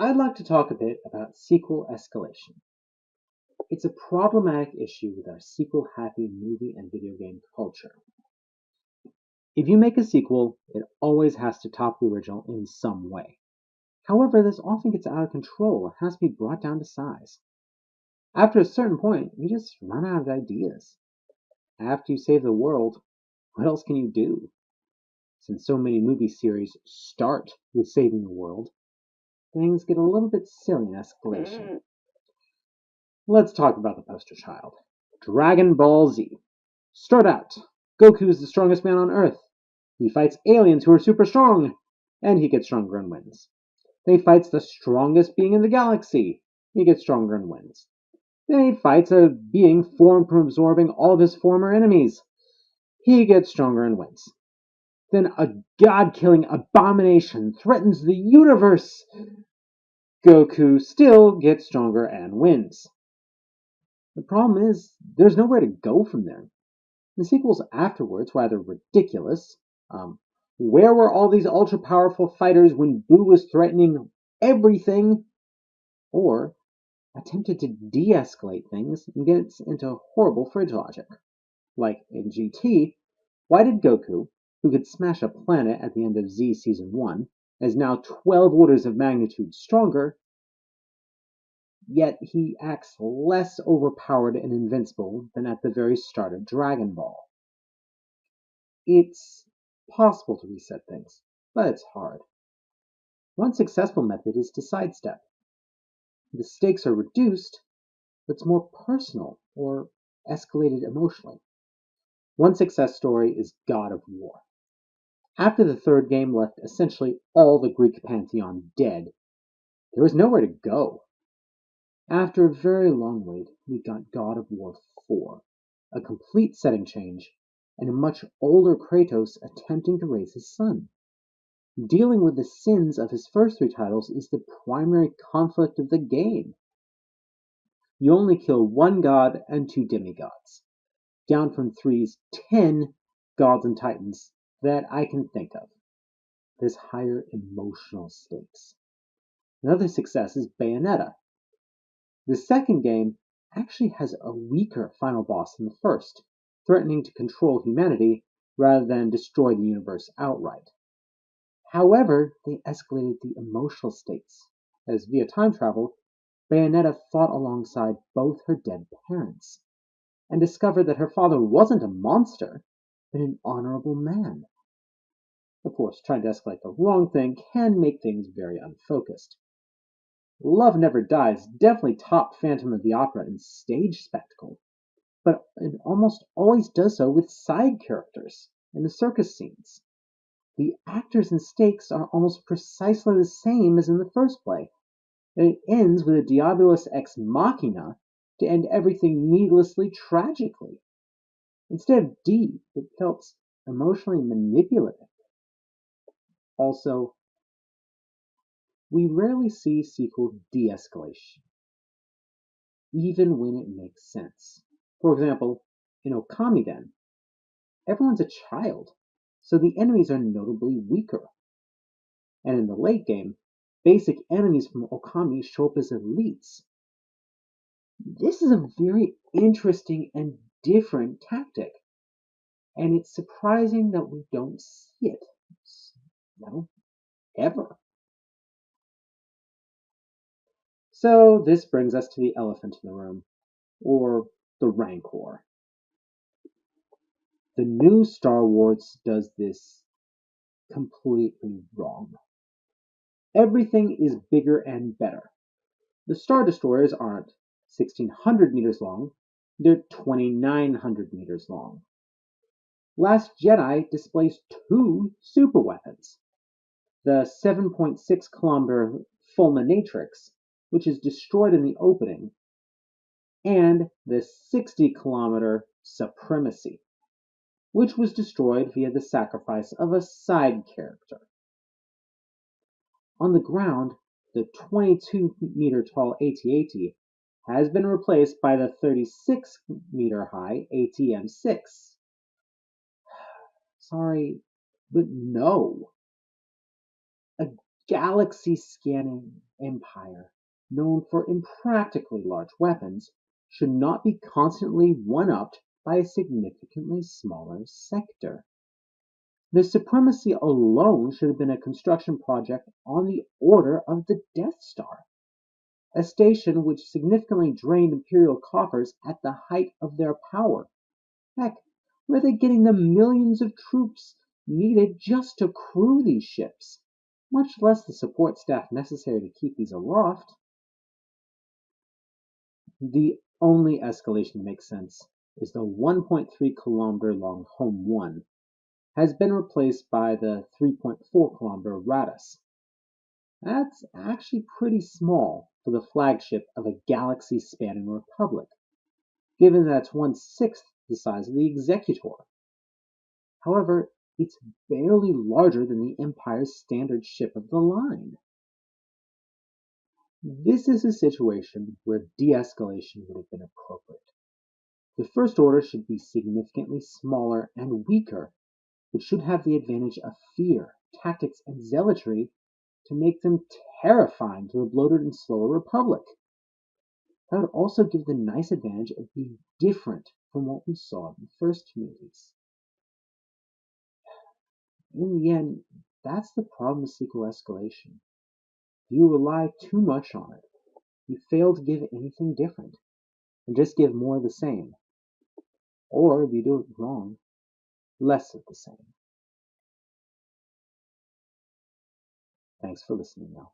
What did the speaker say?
I'd like to talk a bit about sequel escalation. It's a problematic issue with our sequel-happy movie and video game culture. If you make a sequel, it always has to top the original in some way. However, this often gets out of control and has to be brought down to size. After a certain point, you just run out of ideas. After you save the world, what else can you do? Since so many movie series start with saving the world, things get a little bit silly in escalation. Let's talk about the poster child. Dragon Ball Z. Start out. Goku is the strongest man on Earth. He fights aliens who are super strong, and he gets stronger and wins. Then he fights the strongest being in the galaxy. He gets stronger and wins. Then he fights a being formed from absorbing all of his former enemies. He gets stronger and wins. Then a god-killing abomination threatens the universe. Goku still gets stronger and wins. The problem is, there's nowhere to go from there. The sequels afterwards were either ridiculous. Where were all these ultra powerful fighters when Boo was threatening everything? Or attempted to de escalate things and get into horrible fridge logic. Like in GT, why did Goku, who could smash a planet at the end of Z Season 1, is now 12 orders of magnitude stronger, yet he acts less overpowered and invincible than at the very start of Dragon Ball? It's possible to reset things, but it's hard. One successful method is to sidestep. The stakes are reduced, but it's more personal or escalated emotionally. One success story is God of War. After the third game left essentially all the Greek pantheon dead, there was nowhere to go. After a very long wait, we got God of War 4, a complete setting change, and a much older Kratos attempting to raise his son. Dealing with the sins of his first three titles is the primary conflict of the game. You only kill one god and two demigods, down from 3's 10 gods and titans that I can think of. There's higher emotional stakes. Another success is Bayonetta. The second game actually has a weaker final boss than the first, threatening to control humanity rather than destroy the universe outright. However, they escalated the emotional stakes, as via time travel, Bayonetta fought alongside both her dead parents, and discovered that her father wasn't a monster, but an honorable man. Of course, trying to escalate the wrong thing can make things very unfocused. Love Never Dies definitely topped Phantom of the Opera in stage spectacle, but it almost always does so with side characters in the circus scenes. The actors and stakes are almost precisely the same as in the first play, and it ends with a Diabolus ex machina to end everything needlessly tragically. Instead of deep, it felt emotionally manipulative. Also, we rarely see sequel de-escalation, even when it makes sense. For example, in Okamiden, everyone's a child, so the enemies are notably weaker. And in the late game, basic enemies from Okami show up as elites. This is a very interesting and different tactic, and it's surprising that we don't see it, ever. So this brings us to the elephant in the room, or the Rancor. The new Star Wars does this completely wrong. Everything is bigger and better. The Star Destroyers aren't 1,600 meters long, they're 2,900 meters long. Last Jedi displays two superweapons. The 7.6 kilometer Fulminatrix, which is destroyed in the opening, and the 60 kilometer Supremacy, which was destroyed via the sacrifice of a side character. On the ground, the 22-meter tall AT-AT has been replaced by the 36-meter high ATM-6. Sorry, but no. galaxy scanning empire, known for impractically large weapons, should not be constantly one-upped by a significantly smaller sector. The supremacy alone should have been a construction project on the order of the Death Star, a station which significantly drained Imperial coffers at the height of their power. Heck, where are they getting the millions of troops needed just to crew these ships, much less the support staff necessary to keep these aloft? The only escalation that makes sense is the 1.3-kilometer long Home 1 has been replaced by the 3.4-kilometer Radus. That's actually pretty small for the flagship of a galaxy-spanning republic, given that it's 1/6 the size of the Executor. However, it's barely larger than the Empire's standard ship of the line. This is a situation where de-escalation would have been appropriate. The First Order should be significantly smaller and weaker, but should have the advantage of fear, tactics, and zealotry to make them terrifying to the bloated and slower Republic. That would also give the nice advantage of being different from what we saw in the first movies. In the end, that's the problem with sequel escalation. If you rely too much on it, you fail to give anything different, and just give more of the same. Or, if you do it wrong, less of the same. Thanks for listening now.